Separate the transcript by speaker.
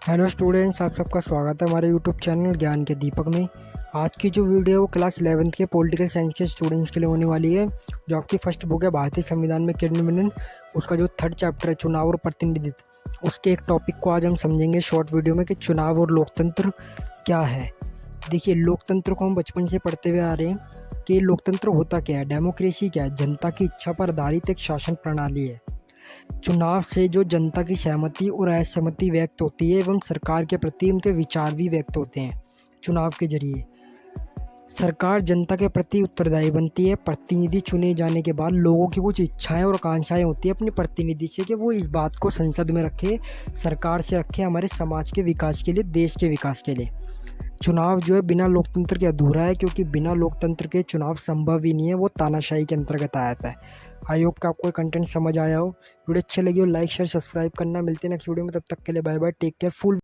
Speaker 1: Hello students, आप सबका स्वागत है हमारे यूट्यूब चैनल ज्ञान के दीपक में। आज की जो वीडियो है वो क्लास 11th के पॉलिटिकल साइंस के स्टूडेंट्स के लिए होने वाली है। जो आपकी फर्स्ट बुक है भारतीय संविधान में किरण, उसका जो थर्ड चैप्टर है चुनाव और प्रतिनिधित्व, उसके एक टॉपिक को आज हम समझेंगे शॉर्ट वीडियो में कि चुनाव और लोकतंत्र क्या है। देखिए, लोकतंत्र को हम बचपन से पढ़ते हुए आ रहे हैं कि लोकतंत्र होता क्या है। डेमोक्रेसी क्या है? जनता की इच्छा पर आधारित एक शासन प्रणाली है। चुनाव से जो जनता की सहमति और असहमति व्यक्त होती है एवं सरकार के प्रति उनके विचार भी व्यक्त होते हैं। चुनाव के जरिए सरकार जनता के प्रति उत्तरदायी बनती है। प्रतिनिधि चुने जाने के बाद लोगों की कुछ इच्छाएं और आकांक्षाएं होती है अपने प्रतिनिधि से कि वो इस बात को संसद में रखे, सरकार से रखे, हमारे समाज के विकास के लिए, देश के विकास के लिए। चुनाव जो है बिना लोकतंत्र के अधूरा है, क्योंकि बिना लोकतंत्र के चुनाव संभव ही नहीं है, वो तानाशाही के अंतर्गत आ जाता है। आई होप कि आपको कंटेंट समझ आया हो। वीडियो अच्छी लगी हो लाइक शेयर सब्सक्राइब करना। मिलते हैं नेक्स्ट वीडियो में, तब तक के लिए bye bye, take care, full